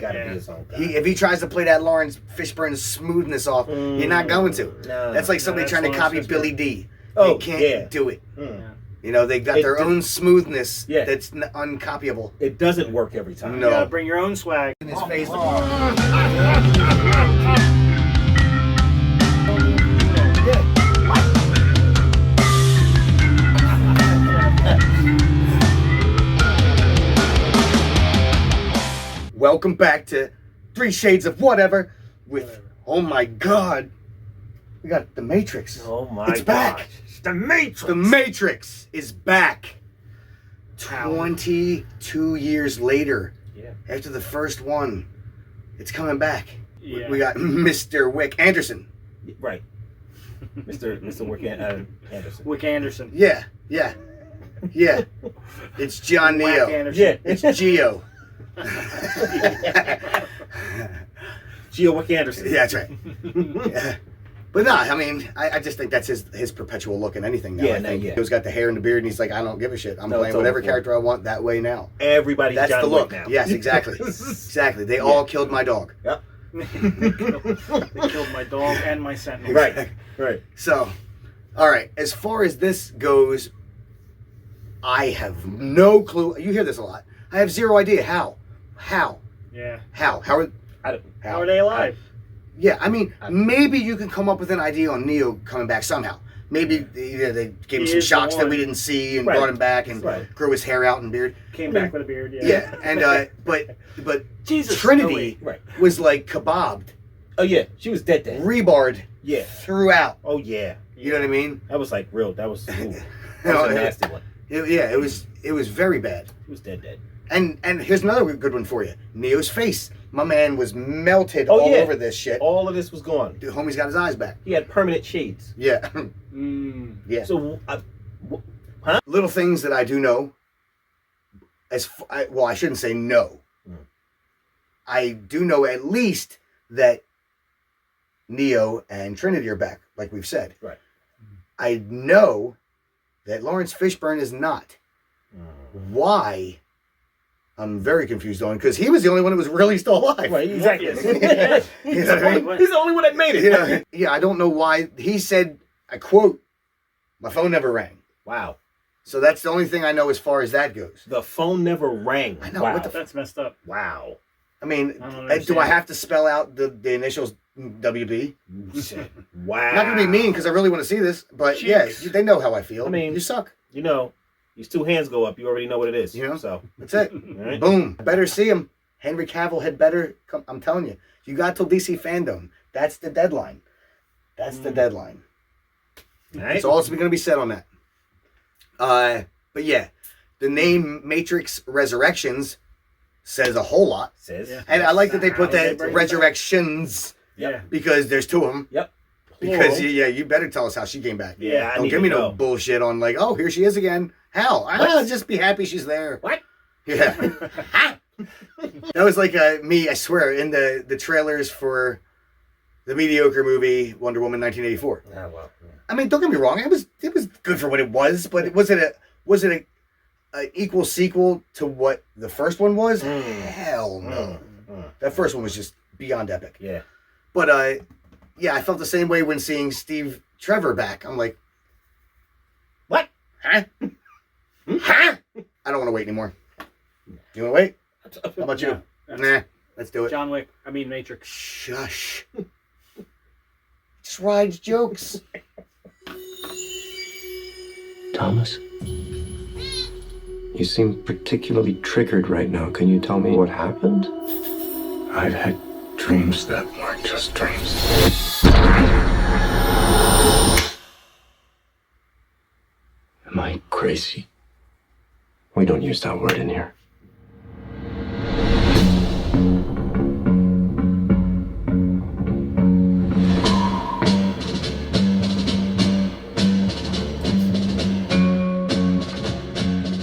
Gotta be his own guy. If he tries to play that Lawrence Fishburne smoothness off, you're not going to. No. That's like somebody trying to copy Billy D. Oh, they can't do it. Mm. You know, they've got their own smoothness that's uncopyable. It doesn't work every time. No. You gotta bring your own swag. In his face. Welcome back to 3 Shades of Whatever with, oh my God, we got The Matrix. Oh my It's back. gosh. The Matrix. The Matrix is back. 22 years later, after the first one, it's coming back. Yeah. We got Mr. Wick Anderson. Right. Mr. Wick Anderson. Wick Anderson. Yeah. It's John Whack Neo. Anderson. Yeah. It's Geo. Geo Wick Anderson. Yeah, that's right. Yeah. But no, I mean, I just think that's his perpetual look in anything now. Yeah, I think yeah. He's got the hair and the beard, and he's like, I don't give a shit. I'm No, playing it's whatever over for character I want that way now. Everybody's That's John the look. Wick now. Yes, exactly. Exactly. They all killed my dog. Yep. They killed my dog and my sentinel. Right. So, all right. As far as this goes, I have no clue. You hear this a lot. I have zero idea how. Yeah. How How are they alive? Yeah, I mean, maybe you can come up with an idea on Neo coming back somehow. Maybe they gave him some shocks that we didn't see and brought him back and grew his hair out and beard. Came back with a beard. Yeah. Yeah, and but Jesus. Trinity was like kebabbed, Oh yeah, she was dead. rebarred, Yeah. throughout. Oh yeah. You know what I mean? That was like real. That was, ooh, that No, was a nasty one. It was very bad. He was dead. And here's another good one for you. Neo's face. My man was melted all over this shit. All of this was gone. The homie's got his eyes back. He had permanent shades. Yeah. Yeah. So, Little things that I do know. I shouldn't say no. I do know at least that Neo and Trinity are back, like we've said. Right. I know that Lawrence Fishburne is not. Why? I'm very confused on, because he was the only one that was really still alive. Right, exactly. You know what I mean? He's the only one that made it. You know, yeah, I don't know why. He said, I quote, my phone never rang. Wow. So that's the only thing I know as far as that goes. The phone never rang. I know. Wow. What the That's messed up. Wow. I mean, I don't do understand. I have to spell out the initials WB? Wow. I'm not going to be mean because I really want to see this, but yeah, they know how I feel. I mean, you suck. You know, these 2 hands go up. You already know what it is. You know? So That's it. right. Boom. Better see him. Henry Cavill had better come. I'm telling you. You got till DC Fandom. That's the deadline. That's the deadline. All right. That's all that's going to be said on that. But yeah, the name Matrix Resurrections says a whole lot. And I like that they put that Resurrections. Yeah. Because there's 2 of them. Yep. Because you better tell us how she came back. Yeah, Don't give me no bullshit on like, oh, here she is again. How? I'll just be happy she's there. What? Yeah. That was like me, I swear, in the trailers for the mediocre movie Wonder Woman 1984. Ah, well. Yeah. I mean, don't get me wrong, it was good for what it was, but was it a equal sequel to what the first one was? Hell no. That first one was just beyond epic. Yeah. But yeah, I felt the same way when seeing Steve Trevor back. I'm like, What? huh? Huh? I don't want to wait anymore. You want to wait? How about you? Nah, let's do it. John Wick. I mean Matrix. Shush. Just rides jokes. Thomas? You seem particularly triggered right now. Can you tell me what happened? I've had dreams that weren't just dreams. Am I crazy? We don't use that word in here.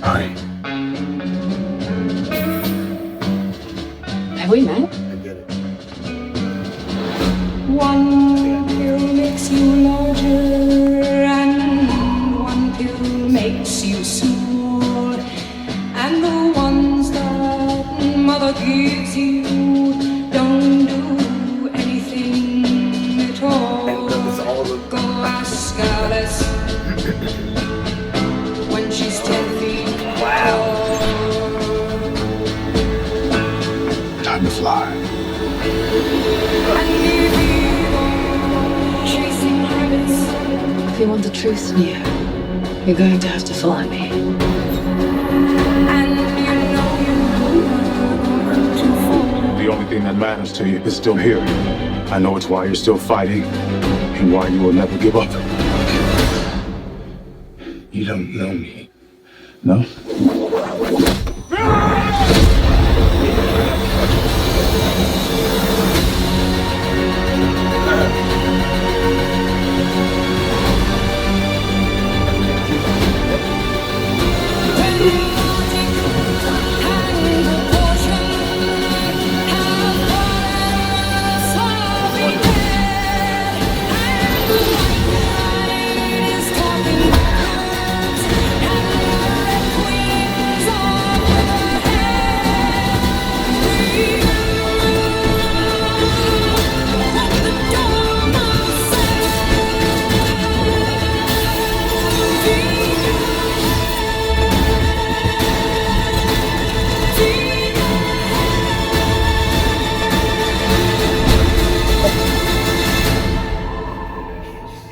Honey, Have we met? I get it. One pill makes you larger, and one pill makes you small. And the ones that mother gives you Time to fly. Chasing rabbits. If you want the truth, Neo, you're going to have to follow me. And you know you're too far. The only thing that matters to you is still here. I know it's why you're still fighting and why you will never give up. You don't know me. No?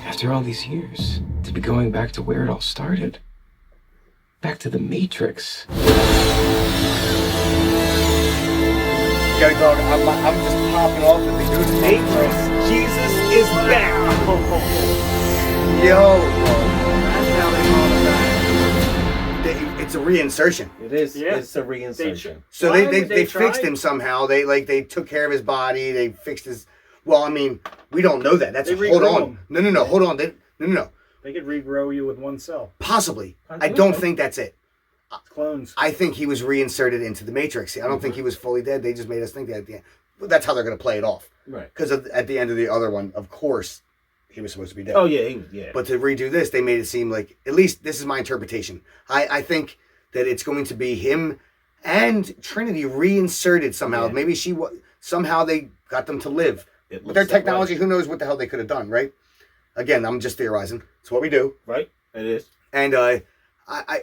After all these years, to be going back to where it all started. Back to the Matrix. Gotta go. I'm just popping off with the dude's Matrix. Jesus is back. Yo, That's how they call it back. it's a reinsertion. It is. Yeah. It's a reinsertion. So Why they would they fixed try? him somehow. They took care of his body. They fixed his. Well, I mean, we don't know that. That's They hold regrew on. him. No. Hold on. No. They could regrow you with one cell. Possibly. I don't think that's it. It's clones. I think he was reinserted into the Matrix. I don't think he was fully dead. They just made us think that at the end. But that's how they're going to play it off. Right. Because at the end of the other one, of course, he was supposed to be dead. Oh yeah. Yeah. But to redo this, they made it seem like, at least this is my interpretation. I think that it's going to be him and Trinity reinserted somehow. Yeah. Maybe somehow they got them to live. It With looks their like technology, right. who knows what the hell they could have done, right? Again, I'm just theorizing. It's what we do. Right. It is. And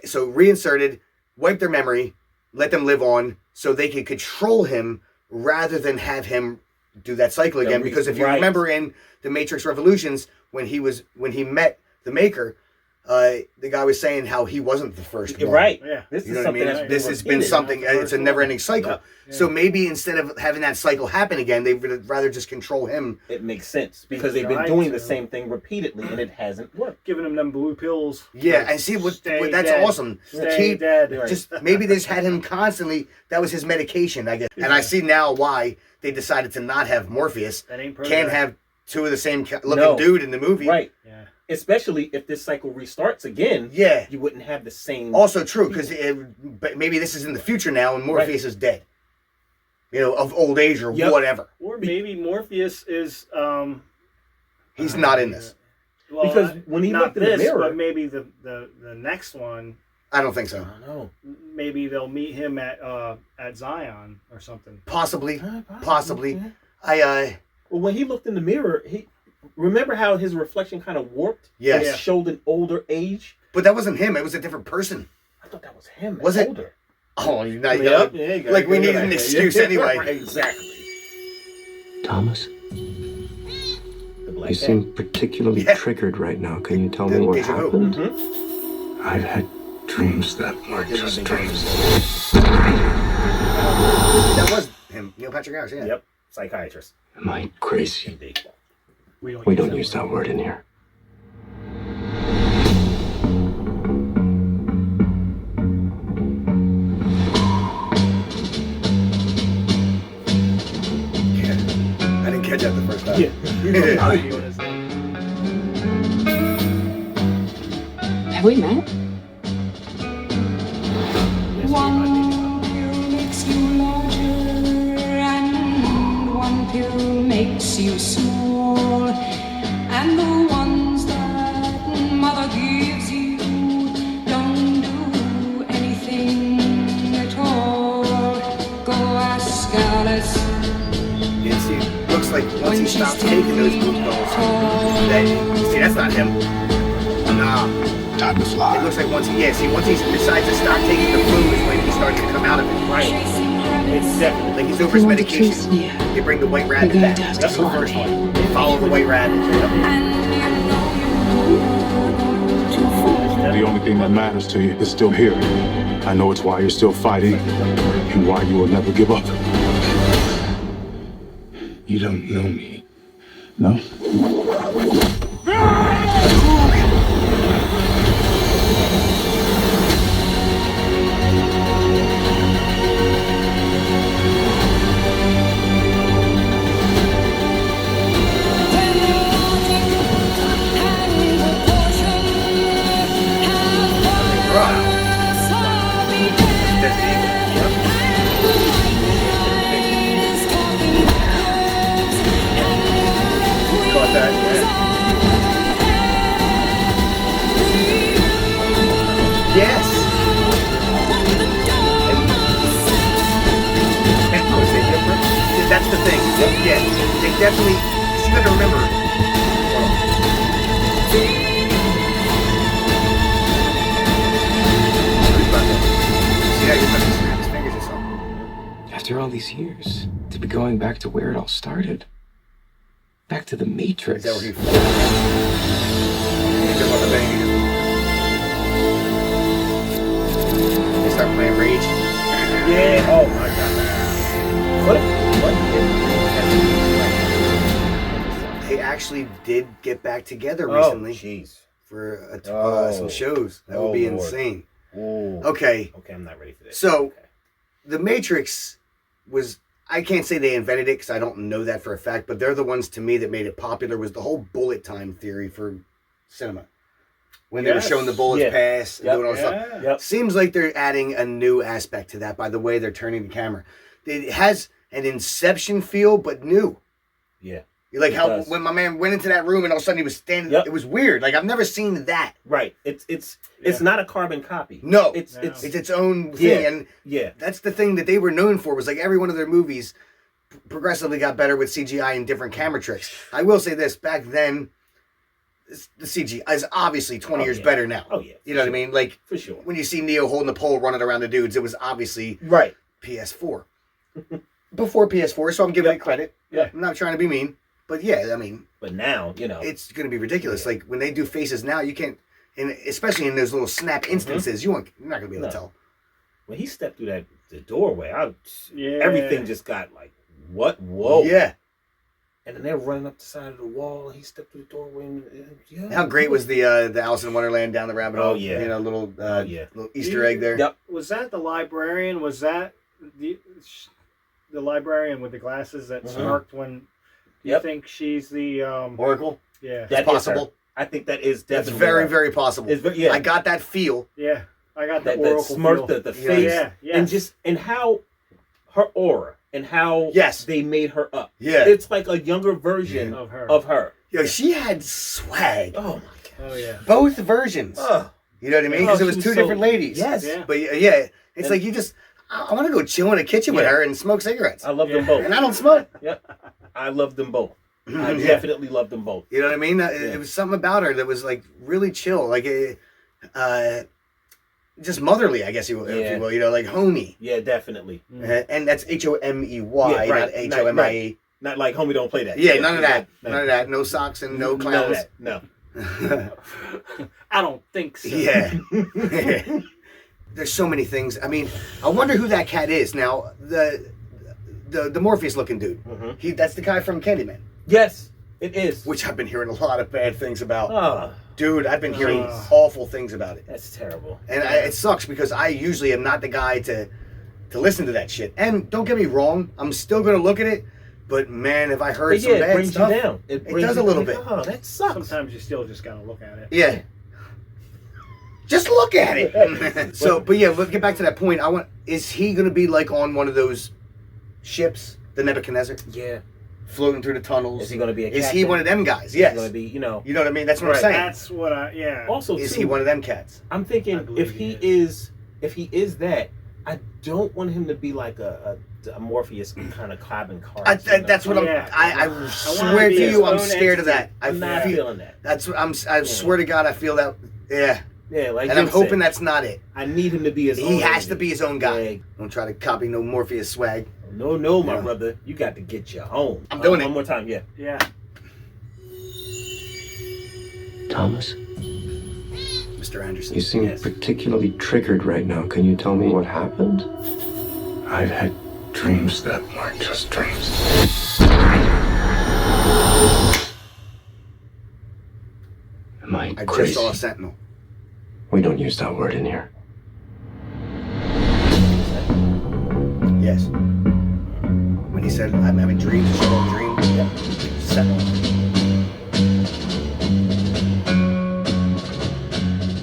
so reinserted, wipe their memory, let them live on, so they could control him rather than have him do that cycle again. Because if you Right. remember in the Matrix Revolutions, when he met the Maker, the guy was saying how he wasn't the first one. Right. Yeah. This You is know what I something mean? that's This has been repeated. something. Not the It's a first never-ending cycle. Yep. So maybe instead of having that cycle happen again, they would rather just control him. It makes sense because they've been Tried doing to. the same thing repeatedly and it hasn't worked. Giving them them blue pills. Yeah, and see Stay that's dead. awesome. Stay Keep- dead. Right. Just maybe they just had him constantly. That was his medication, I guess. And I see now why they decided to not have Morpheus. That ain't Can't Prozac. have two of the same looking No. dude in the movie. Right. Yeah. Especially if this cycle restarts again. Yeah. You wouldn't have the same. Also true, because but maybe this is in the future now, and Morpheus is dead. You know, of old age or Yep. whatever. Or maybe Morpheus is He's not in this. well, Because when he not looked in the this, mirror- but maybe the next one, I don't think I so. don't know. maybe they'll meet him at Zion or something. Possibly. Possibly. I Well, when he looked in the mirror, he remember how his reflection kind of warped. Yes. It showed an older age. but that wasn't him. It was a different person. I thought that was him. Was it? older? Oh, you're not. Yep. Yeah, you like we gotta need go an back. excuse Yeah, anyway. right, exactly. Thomas, The black you cat. seem particularly Yeah. triggered right now. Can you tell The me what deja vu. happened? Mhm. I've had dreams that weren't just dreams. That was him. Neil Patrick Harris. Yeah. Yep. Psychiatrist. Am I crazy? Baseball. We don't use that word in here. I didn't catch that the first time. Have we met? One pill makes you larger, and one pill makes you small. And the ones that mother gives you don't do anything at all. Go ask Alice. Yeah, see, looks like once he stops taking those blue pills, see, that's not him. Nah. Time to It fly. looks like once he decides to stop taking the blue is when he starts to come out of it. Chasing rabbits. It's definitely. Like he's If over his you want the truth, medication. Nia, They bring the white you're rabbit going back. to have to That's the follow first me. one. They follow the white rabbit. The only thing that matters to you is still here. I know it's why you're still fighting and why you will never give up. You don't know me. No? Caught that, yeah. Yes. And of course they different. That's the thing. Yeah, they definitely. You got to remember. See how you're going to snap his fingers or something. After all these years, to be going back to where it all started. Back to the Matrix. Is that where he falls? On the thing. They start playing Rage. Yeah. Oh my god. What? They actually did get back together Oh, recently jeez. for Oh. some shows. That Oh, would be Lord. insane. Ooh. Okay, Okay, I'm not ready for this. So- Okay. The Matrix was. I can't say they invented it because I don't know that for a fact, but they're the ones to me that made it popular. Was the whole bullet time theory for cinema when they were Yes. showing the bullets Yeah. pass and Yep. doing all this stuff. Yeah. Yep. Seems like they're adding a new aspect to that by the way they're turning the camera. It has an Inception feel, but new. Yeah. Like It how does. when my man went into that room and all of a sudden he was standing. Yep. It was weird. Like I've never seen that. Right. It's Yeah. not a carbon copy. No. It's No. it's It's its own thing, Yeah. and yeah. that's the thing that they were known for. Was like every one of their movies progressively got better with CGI and different camera tricks. I will say this: back then, the CGI is obviously 20 Oh, years yeah. better now. Oh yeah. You know what I mean? Like For sure. when you see Neo holding the pole running around the dudes, it was obviously Right. PS4. Before PS4, so I'm giving Yep. it credit. Yeah. I'm not trying to be mean, but yeah, I mean, But now, it's going to be ridiculous. Yeah. Like when they do faces now, you can't, and especially in those little snap instances, you're not going to be able to No. tell. when he stepped through the doorway, Yeah. everything just got like, what? Whoa. Yeah. And then they're running up the side of the wall. And he stepped through the doorway. And, yeah. How great was the Alice in Wonderland down the rabbit hole? Oh, yeah. You know, little yeah. little Easter egg there. Yep. Was that the librarian? Was that the librarian with the glasses that Mhm. smirked when? You Yep. think she's the Oracle. Yeah. That is possible. her. I think that is That's definitely very her. very possible. Yeah. I got that feel. Yeah. I got the that Oracle smirk, feel. the Yeah. face, Yeah. Yes. and just and how her aura and how Yes. they made her up. Yeah. It's like a younger version Of her. of her. Yo, she had swag. Oh my god. Oh yeah. Both versions. Oh, You know what I mean? Because Oh, it was she two was so- different ladies. yes. Yeah. But yeah, it's And- like you just. I want to go chill in a kitchen with Yeah. her and smoke cigarettes. I love them Yeah. both. And I don't smoke. Yep. I love them both. I Yeah. definitely love them both. You know what I mean? Yeah. It was something about her that was like really chill, like just motherly, I guess if Yeah. you will. You know, like homey, Yeah, definitely. and that's HOMEY, Yeah, right. not HOMIE. Not like homie don't play that. Yeah, none of that. No. None of that. No socks and no None of clowns. that. No. I don't think so. Yeah. There's so many things. I mean, I wonder who that cat is. Now, the Morpheus looking dude. Mhm. That's the guy from Candyman, Yes, it is. which I've been hearing a lot of bad things about. Oh, Dude, I've been hearing Jeez. awful things about it. that's terrible. And it sucks because I usually am not the guy to listen to that shit. And don't get me wrong, I'm still gonna look at it. But man, if I heard But some yeah, it bad brings stuff, you down. It brings does you a little like, bit. Oh, that sucks. Sometimes you still just gotta look at it. yeah, just look at it. So, but yeah, let's get back to that point. Is he gonna be like on one of those ships, the Nebuchadnezzar, Yeah. floating through the tunnels? Is he going to be a Is captain? he one of them guys? Is Yes. he going to be, You know what I mean? That's what Right. I'm saying. That's what I. Also, Is too, he one of them cats? I'm I thinking believe if he he is that, I don't want him to be like a Morpheus kind of carbon card. That's what Yeah. I want swear him to to be you, his I'm own scared of entity. that. I'm not feel, feeling that. That's what I swear to God, I feel that. Yeah, Yeah, like and I'm Jim hoping said, that's not it. I need him to be his own. He has to entity. be his own guy. Yeah. Don't try to copy no Morpheus swag. No, my Yeah. brother. You got to get your own. I'm doing it. One more time, yeah. Yeah. Thomas, Mr. Anderson. you seem Yes. particularly triggered right now. Can you tell me what happened? I've had dreams that weren't just dreams. Am I I crazy? just saw a sentinel. We don't use that word in here. Yes. When he said, I'm having dreams, a strong dream. Yeah. Sentinel.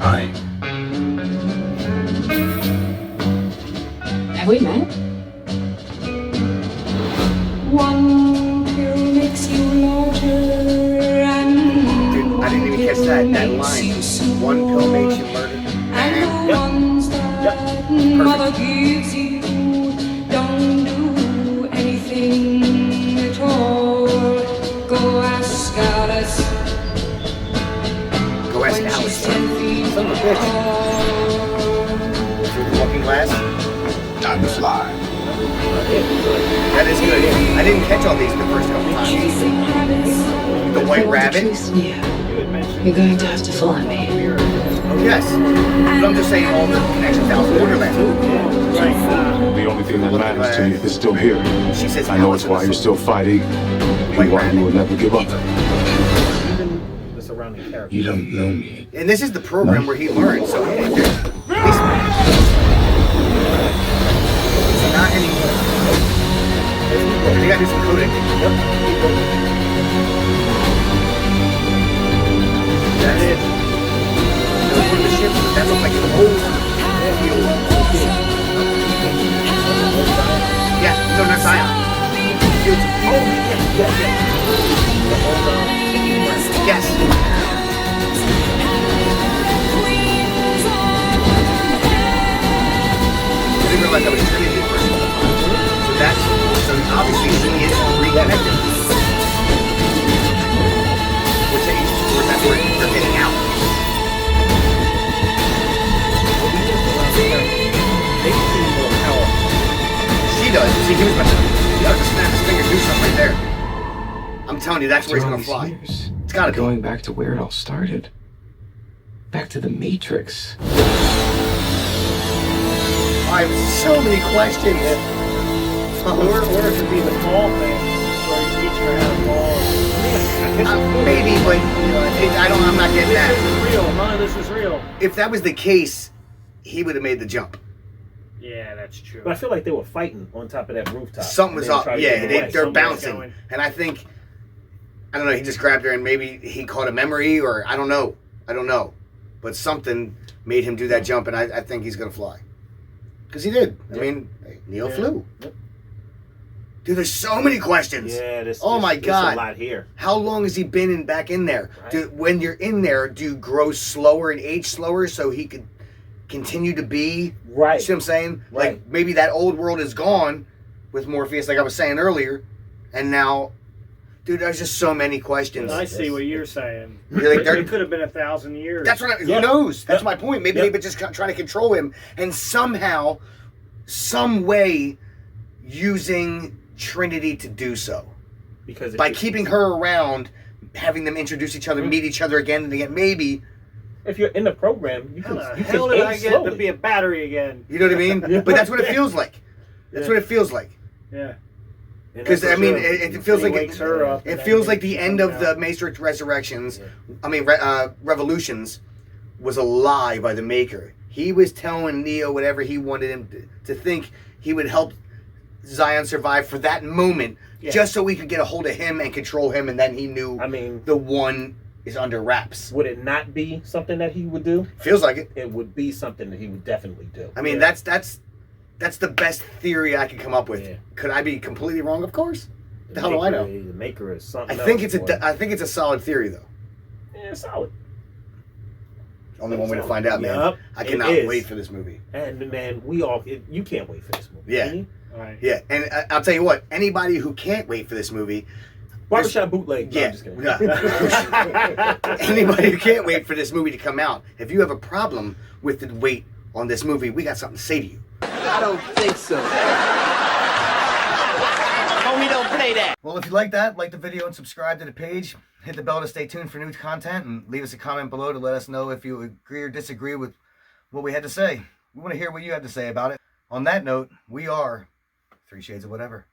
Hi. Have we met? One pill makes you larger and Dude, I didn't even catch that line. One pill makes you murder. and the ones that mother gives you don't do anything at all. Go ask Alice Go ask when she's Alice. 10 feet Son of a bitch. tall. Through the looking glass. Time to fly. That is good. I didn't catch all these the first couple times. Chasing rabbits. The white The rabbit. truth's near. You're going to have to follow me. Yes. But I'm just saying all the connections out to Wonderland. The only thing that matters to you is still here. She says I know Alice it's why in you're the still fighting and why you will never give up. Even the surrounding characters. You don't know me. And this is the program where he learned, so hey, he's not anymore. They gotta do some coding. That's it. That was one of the ships, but that looked like an old. Yeah, no, not Zion. Yes. I didn't realize that was Trinity at first. So obviously she is reconnected. Which that's where they're getting out. She does. See, he was about to snap his finger, do something right there. I'm telling you, that's where he's After all gonna these fly. years, It's gotta be. going back to where it all started. Back to the Matrix. I have so many questions. Or it could be the fall thing, where he's teaching her how to fall. Maybe, but I'm not getting This that. is real. None of this is real. If that was the case, he would have made the jump. Yeah, that's true. But I feel like they were fighting on top of that rooftop. Something was And they were up. trying to Yeah, get they're away. Something was bouncing. going. And I think, I don't know, he just grabbed her and maybe he caught a memory or I don't know. But something made him do that jump and I think he's going to fly. Because he did. I mean, Neo flew. Yep. Dude, there's so many questions. Yeah, Oh my there's God. a lot here. How long has he been back in there? Right. When you're in there, do you grow slower and age slower so he could continue to be? Right. See what I'm saying? Right. Like maybe that old world is gone with Morpheus, like I was saying earlier, and now, dude, there's just so many questions. I see what you're saying. You're like, they're- It could have been 1,000 years. That's what. Yeah. Who knows? That's Yep. my point. Maybe Yep. they've been just trying to control him, and somehow, some way, using Trinity to do so. Because By keeping her around, having them introduce each other, meet each other again and again, maybe. if you're in the program, you How can. the You hell can did I age get slowly. to be a battery again? You know what I mean? Yeah. But that's what it feels like. That's Yeah. what it feels like. Yeah. And Because that's I mean, for sure. it feels He like wakes her up. it and feels then like the she end comes of the out. Matrix Resurrections. Yeah. I mean, Revolutions was a lie by the Maker. He was telling Neo whatever he wanted him to think. He would help Zion survive for that moment, Yeah. just so we could get a hold of him and control him. And then he knew I mean, the one is under wraps. would it not be something that he would do? Feels like it. It would be something that he would definitely do. I mean, Yeah. that's the best theory I could come up with. Yeah. Could I be completely wrong? Of course. The hell do I know? The Maker is something. I think else, it's boy. I think it's a solid theory though. Yeah, solid. Only one way to find out, man. Yup, I it cannot is. wait for this movie. And man, you can't wait for this movie. Yeah. can you? Right. Yeah, and I'll tell you what, anybody who can't wait for this movie, Barbershop bootleg. No, Yeah. I'm just kidding. Anybody who can't wait for this movie to come out, if you have a problem with the wait on this movie, we got something to say to you. I don't think so. Homie, don't play that. Well, if you like that, like the video and subscribe to the page. Hit the bell to stay tuned for new content, and leave us a comment below to let us know if you agree or disagree with what we had to say. We want to hear what you had to say about it. On that note, we are 3 Shades of Whatever.